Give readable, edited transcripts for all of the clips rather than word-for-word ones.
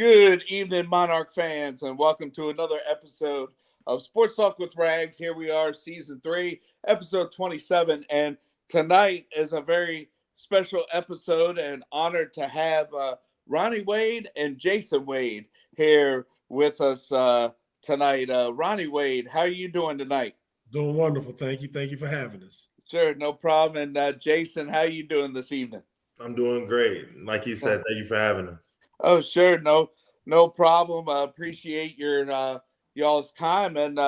Good evening, Monarch fans, and welcome to another episode of Sports Talk with Rags. Here we are, Season 3, Episode 27, and tonight is a very special episode and honored to have Ronnie Wade and Jason Wade here with us tonight. Ronnie Wade, how are you doing tonight? Doing wonderful. Thank you. Thank you for having us. Sure, no problem. And Jason, how are you doing this evening? I'm doing great. Like you said, thank you for having us. Oh, sure, no problem. I appreciate your y'all's time. And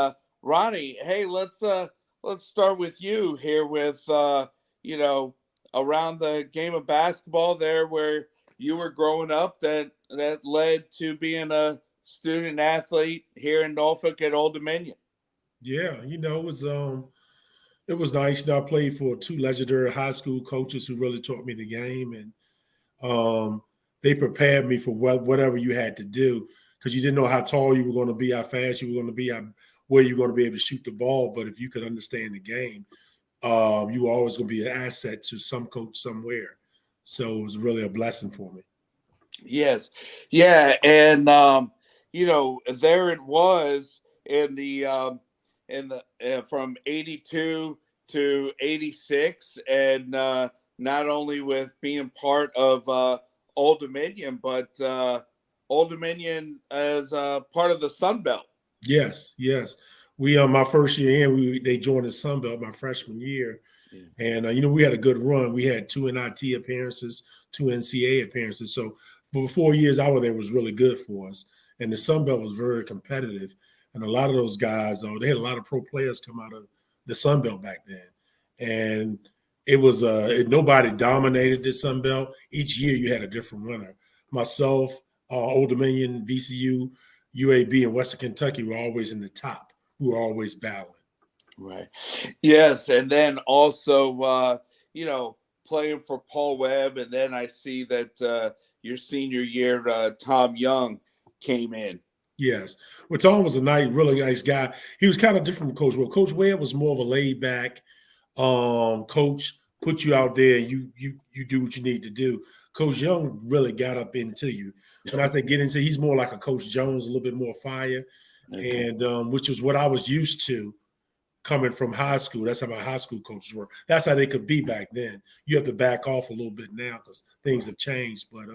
Ronnie, hey, let's start with you here with around the game of basketball there where you were growing up that led to being a student athlete here in Norfolk at Old Dominion. Yeah, it was nice. I played for two legendary high school coaches who really taught me the game, and they prepared me for whatever you had to do because you didn't know how tall you were going to be, how fast you were going to be, where you were going to be able to shoot the ball. But if you could understand the game, you were always going to be an asset to some coach somewhere. So it was really a blessing for me. Yes, yeah, and there it was in the from 82 to 86, and not only with being part of Old Dominion, but Old Dominion as part of the Sun Belt. Yes. We my first year in, they joined the Sun Belt my freshman year, and we had a good run. We had 2 NIT appearances, 2 NCAA appearances. So for the 4 years I was there was really good for us, and the Sun Belt was very competitive. And a lot of those guys, they had a lot of pro players come out of the Sun Belt back then, and it was nobody dominated the Sun Belt. Each year you had a different winner. Myself, Old Dominion, VCU, UAB, and Western Kentucky were always in the top. We were always battling. Right. Yes, and then also playing for Paul Webb, and then I see that your senior year, Tom Young came in. Yes. Well, Tom was a really nice guy. He was kind of different from Coach Webb. Coach Webb was more of a laid-back coach, put you out there and you do what you need to do. Coach Young really got up into you. When I say get into, he's more like a Coach Jones, a little bit more fire, and which was what I was used to coming from high school. That's how my high school coaches were. That's how they could be back then. You have to back off a little bit now because things have changed. But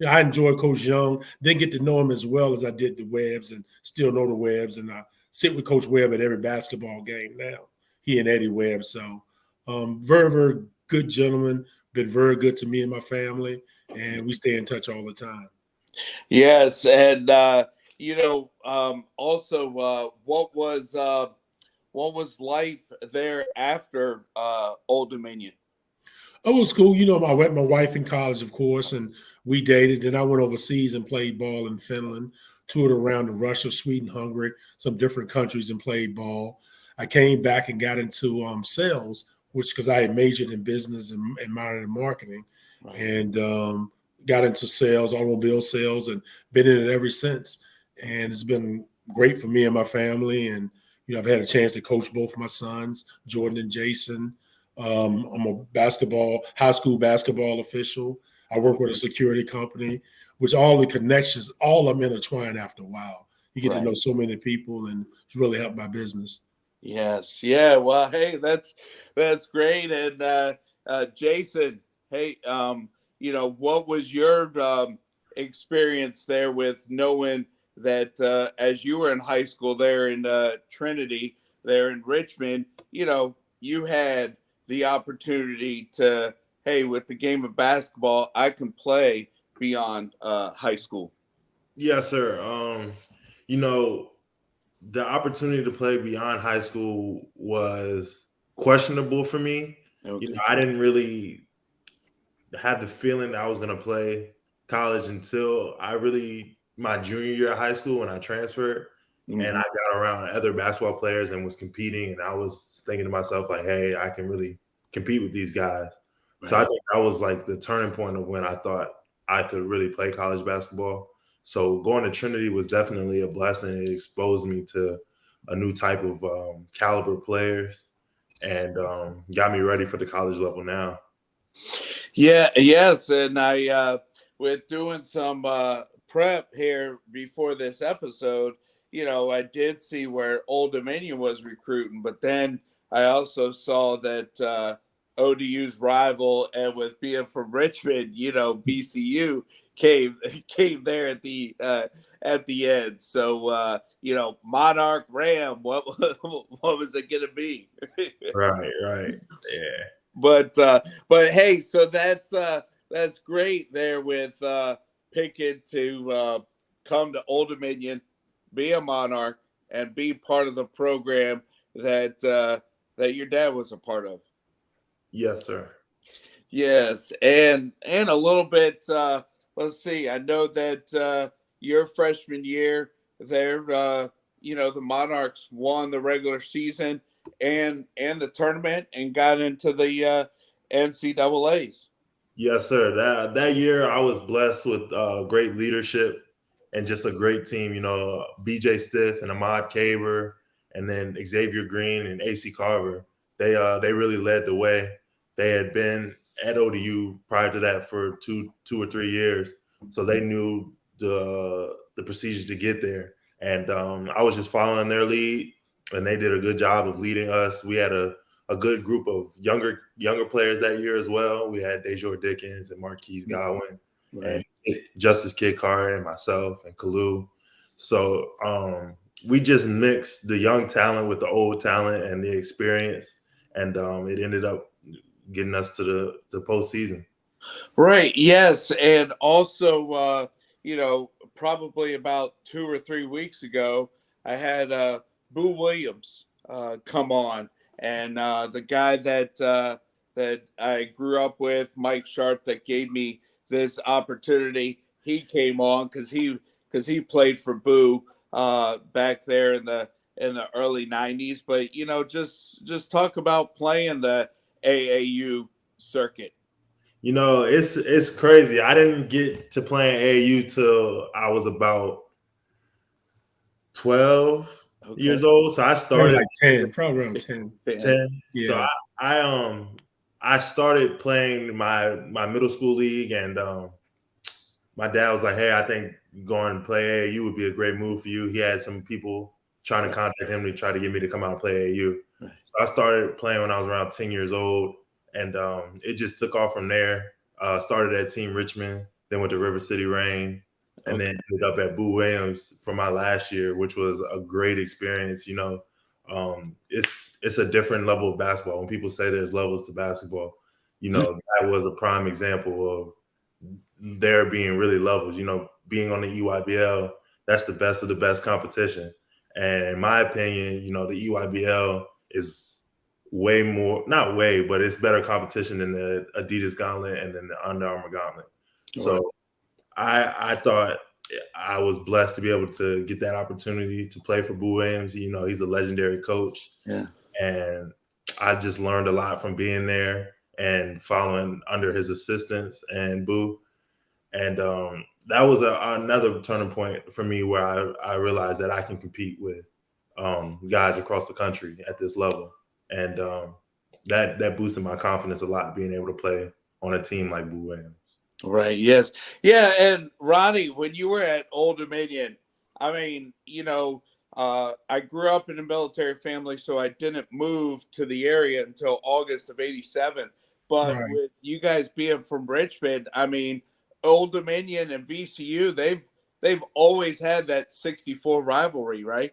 I enjoy Coach Young. Didn't get to know him as well as I did the Webbs, and still know the Webbs. And I sit with Coach Webb at every basketball game now. He and Eddie Webb. So very, very good gentleman. Been very good to me and my family, and we stay in touch all the time. Yes, and also what was life there after Old Dominion? It was cool. I met my wife in college, of course, and we dated. Then I went overseas and played ball in Finland, toured around in Russia, Sweden, Hungary, some different countries, and played ball. I came back and got into sales, because I had majored in business and minored in marketing, right. And got into sales, automobile sales, and been in it ever since. And it's been great for me and my family. And I've had a chance to coach both my sons, Jordan and Jason. I'm a high school basketball official. I work with a security company, which all the connections, all of them intertwine after a while. You get to know so many people, and it's really helped my business. Yes. Yeah. Well, hey, that's great. And Jason, hey, what was your experience there with knowing that as you were in high school there in Trinity, there in Richmond, you had the opportunity to, hey, with the game of basketball, I can play beyond high school. Yes, sir. The opportunity to play beyond high school was questionable for me. Okay. I didn't really have the feeling that I was going to play college until my junior year of high school when I transferred. Mm-hmm. And I got around other basketball players and was competing. And I was thinking to myself, like, hey, I can really compete with these guys. Right. So I think that was like the turning point of when I thought I could really play college basketball. So going to Trinity was definitely a blessing. It exposed me to a new type of caliber players and got me ready for the college level now. Yeah, yes. And I, with doing some prep here before this episode, I did see where Old Dominion was recruiting, but then I also saw that ODU's rival, and with being from Richmond, BCU came there at the end. So Monarch Ram, what what was it gonna be? Right. Yeah. But hey, so that's great there with Pickett to come to Old Dominion, be a Monarch, and be part of the program that your dad was a part of. Yes, sir. Yes, and a little bit. Let's see. I know that your freshman year there, the Monarchs won the regular season and the tournament and got into the NCAA's. Yes, sir. That year, I was blessed with great leadership and just a great team. BJ Stiff and Ahmad Caber, and then Xavier Green and AC Carver. They really led the way. They had been at ODU prior to that for two or 3 years, so they knew the procedures to get there. And I was just following their lead, and they did a good job of leading us. We had a good group of younger players that year as well. We had Dejor Dickens and Marquise Godwin, Right. and Justice Kid Card and myself and Kalu. So we just mixed the young talent with the old talent and the experience, and it ended up getting us to the postseason. Right. Yes, and also, probably about 2 or 3 weeks ago, I had Boo Williams come on, and the guy that I grew up with, Mike Sharp, that gave me this opportunity. He came on because he played for Boo back there in the early '90s. But just talk about playing the AAU circuit. It's crazy. I didn't get to playing AAU till I was about 12 Okay. years old. So I Probably started like 10, probably around 10. 10. So Yeah. I started playing my middle school league, and my dad was like, "Hey, I think going to play AAU would be a great move for you." He had some people trying to contact him to try to get me to come out and play AAU. Right. So I started playing when I was around 10 years old, and it just took off from there. Started at Team Richmond, then went to River City Rain, and then ended up at Boo Williams for my last year, which was a great experience. It's a different level of basketball. When people say there's levels to basketball, that was a prime example of there being really levels. Being on the EYBL, that's the best of the best competition. And in my opinion, the EYBL is way more, not way, but it's better competition than the Adidas Gauntlet and then the Under Armour Gauntlet. So I thought I was blessed to be able to get that opportunity to play for Boo Williams. He's a legendary coach. Yeah. And I just learned a lot from being there and following under his assistance and Boo. And that was another turning point for me where I realized that I can compete with guys across the country at this level. And that boosted my confidence a lot, being able to play on a team like Boo Williams. Right. Yes. Yeah. And Ronnie, when you were at Old Dominion, I mean, I grew up in a military family, so I didn't move to the area until August of '87. But Right. with you guys being from Richmond, I mean, Old Dominion and VCU, they've always had that '64 rivalry, right?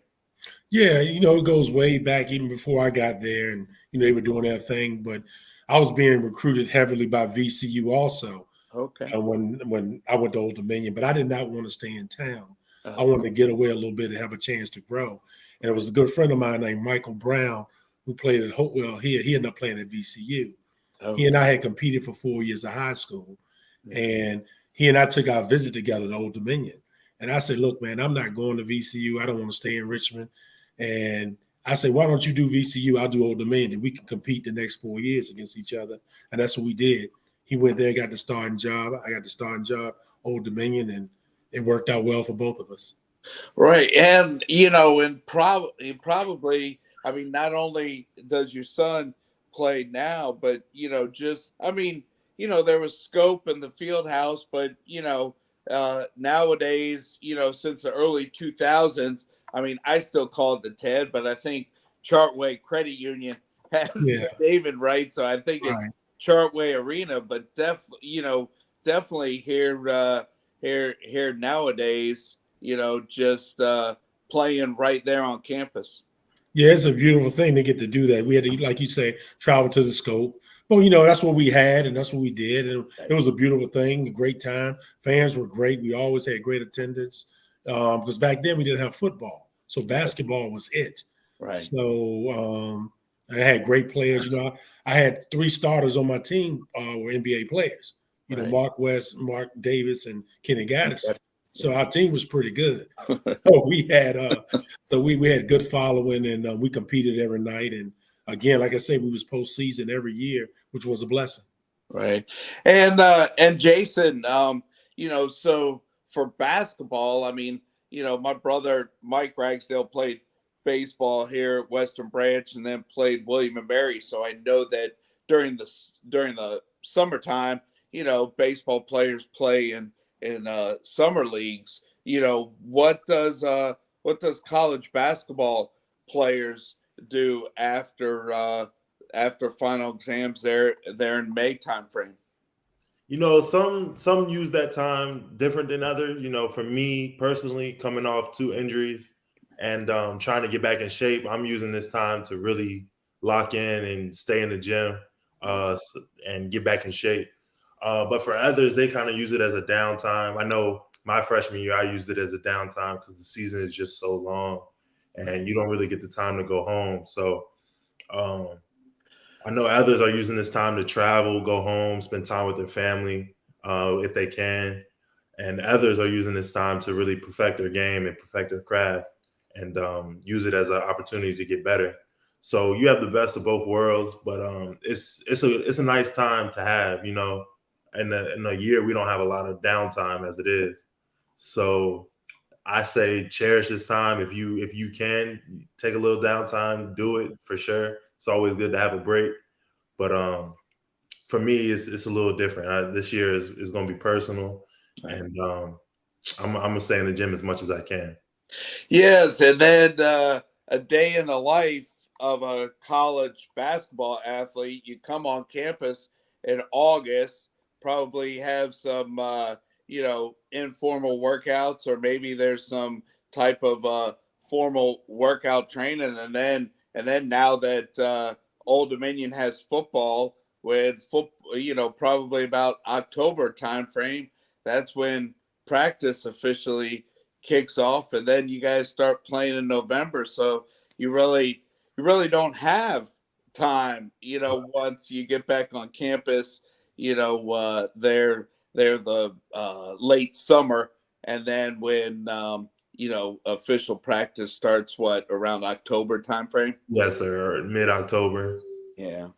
Yeah, it goes way back even before I got there, and they were doing their thing. But I was being recruited heavily by VCU also. Okay. When I went to Old Dominion, but I did not want to stay in town. I wanted to get away a little bit and have a chance to grow. And it was a good friend of mine named Michael Brown who played at Hopewell. He ended up playing at VCU. He and I had competed for 4 years of high school, and he and I took our visit together to Old Dominion. And I said, "Look, man, I'm not going to VCU. I don't want to stay in Richmond." And I said, "Why don't you do VCU? I'll do Old Dominion, and we can compete the next 4 years against each other." And that's what we did. He went there, got the starting job. I got the starting job, Old Dominion, and it worked out well for both of us. Right. And, and probably, I mean, not only does your son play now, but, there was scope in the field house, but, nowadays, since the early 2000s, I mean, I still call it the TED, but I think Chartway Credit Union has Yeah, the David right, so I think it's right. Chartway Arena. But definitely here nowadays, just playing right there on campus. Yeah, it's a beautiful thing to get to do that. We had to, like you say, travel to the scope. But that's what we had and that's what we did. And it was a beautiful thing, a great time. Fans were great. We always had great attendance. Because back then we didn't have football. So basketball was it. Right. So I had great players. I had 3 starters on my team were NBA players. Right. Mark West, Mark Davis, and Kenny Gaddis. So Yeah. our team was pretty good. So we had we had good following, and we competed every night. And again, like I say, we was postseason every year, which was a blessing. Right. And Jason, so for basketball, I mean, my brother Mike Ragsdale played baseball here at Western Branch and then played William and Mary. So I know that during the summertime, baseball players play in summer leagues. What does college basketball players do after final exams there in May timeframe? Some use that time different than others. For me personally, coming off 2 injuries and trying to get back in shape, I'm using this time to really lock in and stay in the gym and get back in shape. But for others, they kind of use it as a downtime. I know my freshman year, I used it as a downtime because the season is just so long and you don't really get the time to go home. So um, I know others are using this time to travel, go home, spend time with their family if they can. And others are using this time to really perfect their game and perfect their craft and use it as an opportunity to get better. So you have the best of both worlds, but it's a nice time to have. In a year we don't have a lot of downtime as it is. So I say cherish this time. If you can take a little downtime, do it for sure. It's always good to have a break. But for me, it's a little different. This year is going to be personal, and I'm gonna stay in the gym as much as I can. Yes, and then a day in the life of a college basketball athlete. You come on campus in August, probably have some informal workouts, or maybe there's some type of formal workout training, and then now that Old Dominion has football, probably about October time frame, that's when practice officially kicks off, and then you guys start playing in November. So you really don't have time, once you get back on campus, they're the late summer, and then when official practice starts, around October timeframe. Yes, sir. Mid October. Yeah.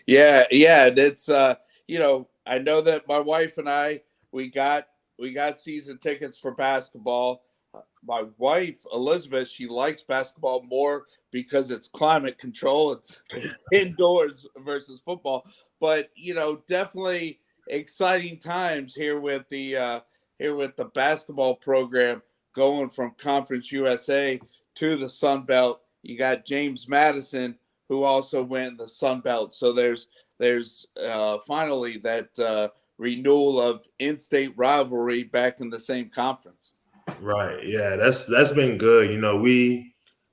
Yeah. And it's I know that my wife and I we got season tickets for basketball. My wife Elizabeth, she likes basketball more because it's climate control. It's indoors versus football. But definitely exciting times here with the basketball program going from Conference USA to the Sun Belt. You got James Madison, who also went in the Sun Belt. So there's finally that renewal of in-state rivalry back in the same conference. Right. Yeah, that's been good.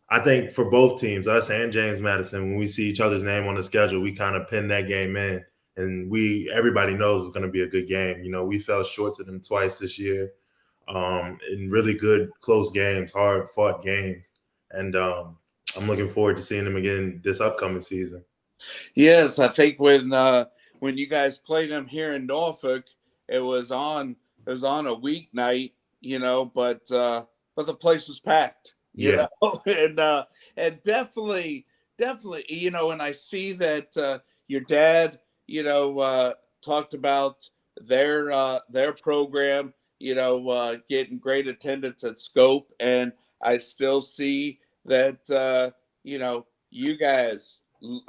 I think for both teams, us and James Madison, when we see each other's name on the schedule, we kind of pin that game in, and everybody knows it's going to be a good game. We fell short to them twice this year, in really good close games, hard fought games, and I'm looking forward to seeing them again this upcoming season. Yes, I think when you guys played them here in Norfolk, it was on a weeknight, but the place was packed, Yeah. and definitely, and I see that your dad, talked about their program, getting great attendance at Scope, and I still see that you guys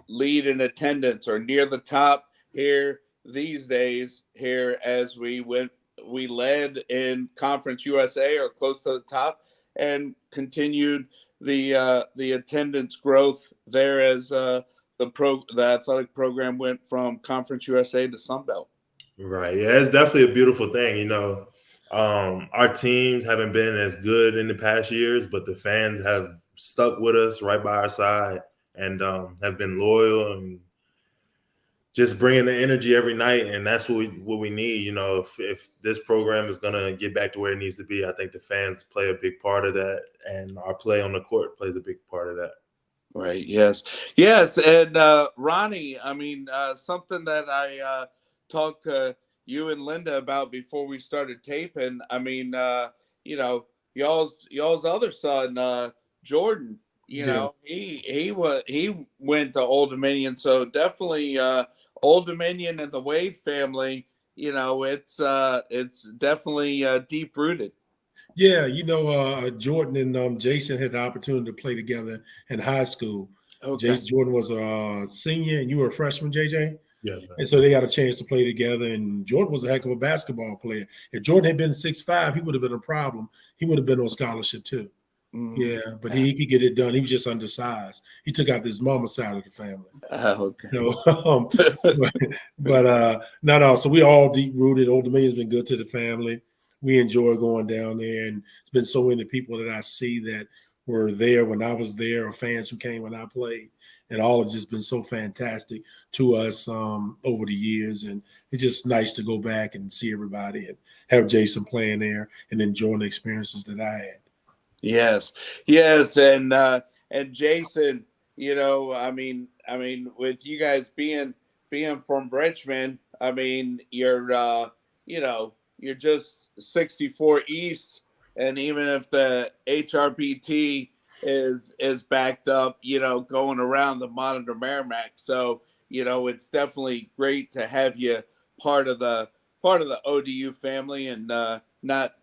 lead in attendance or near the top here these days here as we went we led in Conference USA or close to the top, and continued the attendance growth there as the athletic program went from Conference USA to Sun Belt. Right. Yeah, it's definitely a beautiful thing. Our teams haven't been as good in the past years, but the fans have stuck with us right by our side and have been loyal and just bringing the energy every night. And that's what we need. If this program is going to get back to where it needs to be, I think the fans play a big part of that. And our play on the court plays a big part of that. Right. Yes. Yes. And Ronnie, I mean, something that I talked to you and Linda about before we started taping. I mean, y'all's other son, Jordan. Yes. He went to Old Dominion, so definitely Old Dominion and the Wade family. It's definitely deep rooted. Yeah, Jordan and Jason had the opportunity to play together in high school. Okay. Jordan was a senior and you were a freshman, JJ? Yes, sir. And so they got a chance to play together. And Jordan was a heck of a basketball player. If Jordan had been 6'5", he would have been a problem. He would have been on scholarship too. Yeah, but he could get it done. He was just undersized. He took out his mama's side of the family. Okay. So, no. So we all deep rooted. Old Dominion's been good to the family. We enjoy going down there, and it's been so many people that I see that were there when I was there, or fans who came when I played, and all has just been so fantastic to us over the years. And it's just nice to go back and see everybody and have Jason playing there and enjoying the experiences that I had. Yes, and Jason, I mean, with you guys being from Richmond, I mean, you're just 64 East, and even if the HRBT is backed up, going around the Monitor Merrimack, so it's definitely great to have you part of the ODU family, and not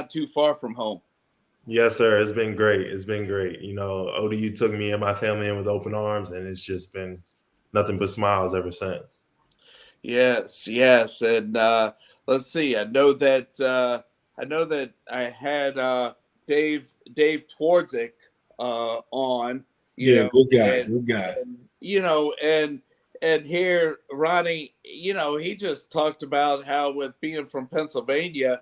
too far from home. Yes, sir. It's been great. It's been great. ODU took me and my family in with open arms, and it's just been nothing but smiles ever since. Yes, and let's see. I know that I had Dave Twardzik on. Good guy, and, good guy. And here Ronnie, he just talked about how with being from Pennsylvania,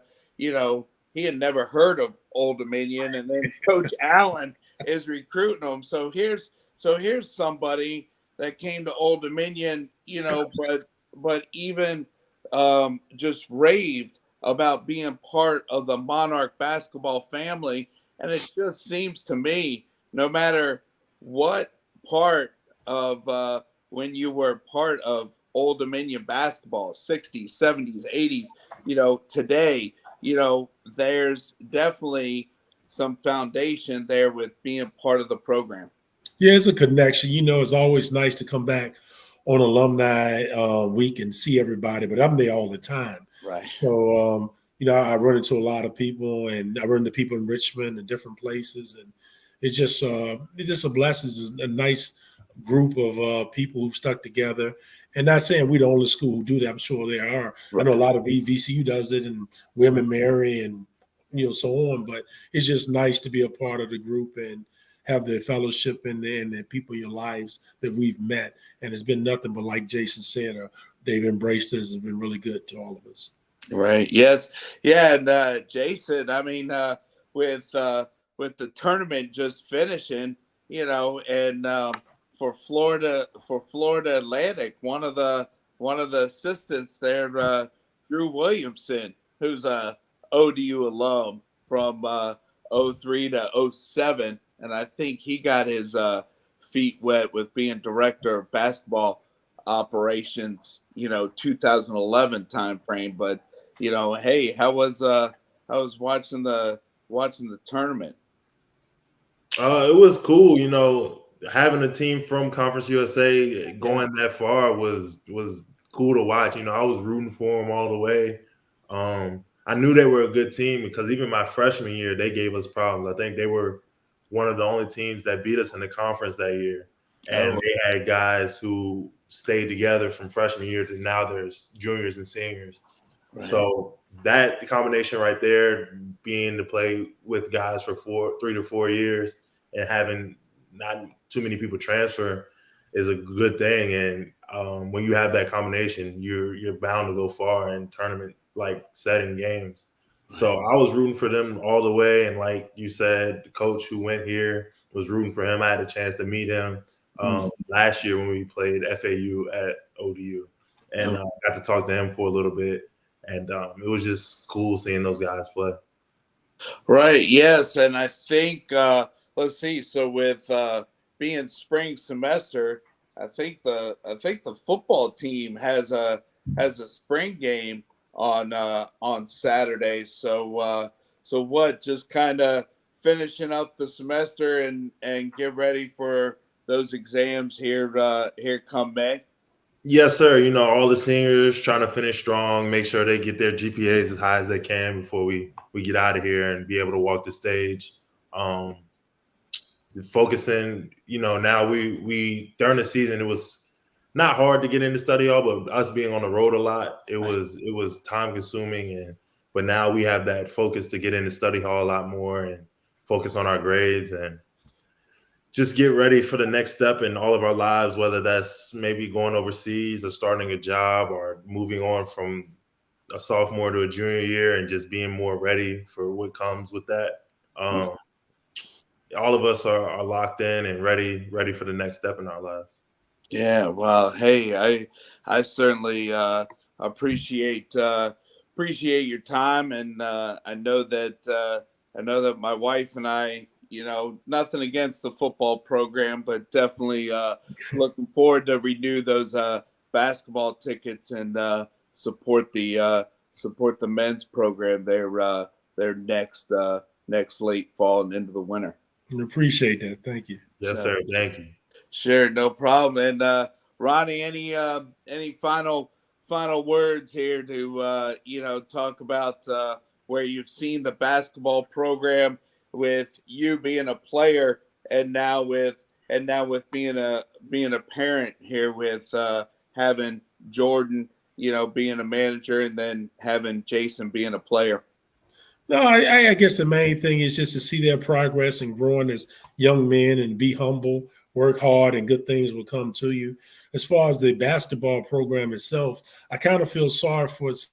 he had never heard of Old Dominion, and then Coach Allen is recruiting him. So here's somebody that came to Old Dominion, but even just raved about being part of the Monarch basketball family. And it just seems to me, no matter what part of when you were part of Old Dominion basketball, 60s, 70s, 80s, today, there's definitely some foundation there with being part of the program. Yeah, it's a connection. It's always nice to come back on alumni week and see everybody, but I'm there all the time. Right. So, I run into a lot of people, and I run into people in Richmond and different places, and it's just a blessing. It's a nice group of people who've stuck together. And not saying we're the only school who do that. I'm sure there are. Right. I know a lot of VCU does it, and William and Mary, and so on. But it's just nice to be a part of the group and have the fellowship and the people in your lives that we've met. And it's been nothing but, like Jason said, they've embraced us. It's been really good to all of us. Right. Yes. Yeah. And Jason, I mean, with the tournament just finishing, and for Florida Atlantic, one of the assistants there, Drew Williamson, who's a ODU alum from 03 to 07, and I think he got his feet wet with being director of basketball operations, 2011 timeframe. But hey, how was watching the tournament? It was cool. Having a team from Conference USA going that far was cool to watch. I was rooting for them all the way. I knew they were a good team because even my freshman year, they gave us problems. I think they were one of the only teams that beat us in the conference that year. And they had guys who stayed together from freshman year to now they're juniors and seniors. Right. So that combination right there, being to play with guys for 3 to 4 years and having not too many people transfer is a good thing. And when you have that combination, you're bound to go far in tournament like setting games. So I was rooting for them all the way. And like you said, the coach who went here was rooting for him. I had a chance to meet him last year when we played FAU at ODU, and got to talk to him for a little bit. And it was just cool seeing those guys play. Right. Yes. And I think, let's see. So with being spring semester, I think the football team has a spring game on Saturday. So what? Just kind of finishing up the semester and get ready for those exams here come May. Yes, sir. You know, all the seniors trying to finish strong, make sure they get their GPAs as high as they can before we get out of here and be able to walk the stage. Um, Focusing, you know, now we during the season it was not hard to get into study hall, but us being on the road a lot, it was time consuming, and but now we have that focus to get into study hall a lot more and focus on our grades and just get ready for the next step in all of our lives, whether that's maybe going overseas or starting a job or moving on from a sophomore to a junior year and just being more ready for what comes with that. All of us are locked in and ready for the next step in our lives. Yeah, well, hey, I certainly appreciate appreciate your time, and I know that my wife and I, you know, nothing against the football program, but definitely looking forward to renew those basketball tickets and support the men's program their next late fall and into the winter. I appreciate that. Thank you. Yes, sir. Thank you. Sure, no problem. And Ronnie, any final words here to talk about where you've seen the basketball program with you being a player and now with being a parent here with having Jordan, you know, being a manager and then having Jason being a player. No, I guess the main thing is just to see their progress and growing as young men and be humble, work hard, and good things will come to you. As far as the basketball program itself, I kind of feel sorry for some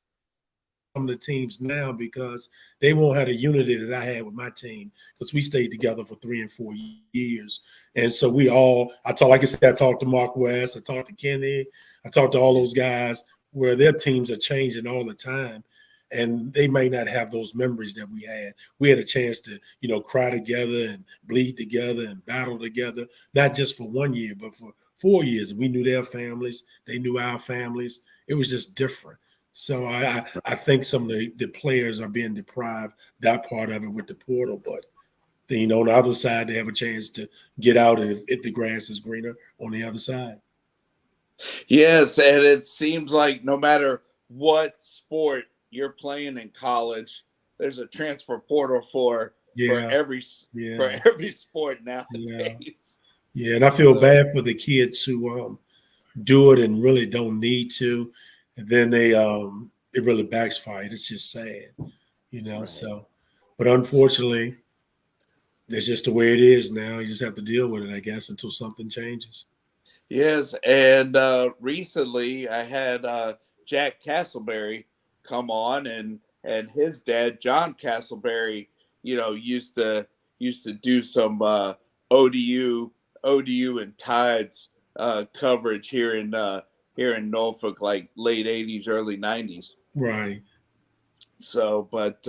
of the teams now because they won't have the unity that I had with my team because we stayed together for 3 and 4 years. And so like I said, I talked to Mark West, I talked to Kenny, I talked to all those guys where their teams are changing all the time. And they may not have those memories that we had. We had a chance to, you know, cry together and bleed together and battle together, not just for 1 year, but for 4 years. And we knew their families. They knew our families. It was just different. So I think some of the players are being deprived that part of it with the portal. But then, you know, on the other side, they have a chance to get out if the grass is greener on the other side. Yes, and it seems like no matter what sport you're playing in college, there's a transfer portal for every sport nowadays. Yeah, and I feel bad for the kids who do it and really don't need to, and then it really backfired. It's just sad, you know. Right. So, but unfortunately, that's just the way it is now. You just have to deal with it, I guess, until something changes. Yes, and recently I had Jack Castleberry come on, and his dad John Castleberry, you know, used to do some ODU and Tides coverage here in Norfolk, like late 80s, early 90s. Right. So, but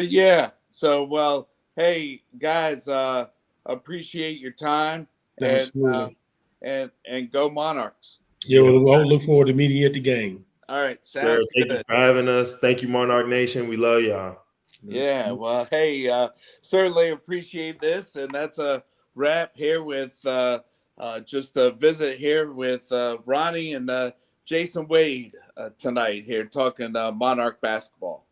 yeah. So, well, hey guys, appreciate your time. Absolutely. And go Monarchs. Yeah, we'll look forward to meeting you at the game. All right, sounds good. Thank you for having us. Thank you, Monarch Nation. We love y'all. Yeah, well, hey, certainly appreciate this, and that's a wrap here with just a visit here with Ronnie and Jason Wade tonight here talking Monarch basketball.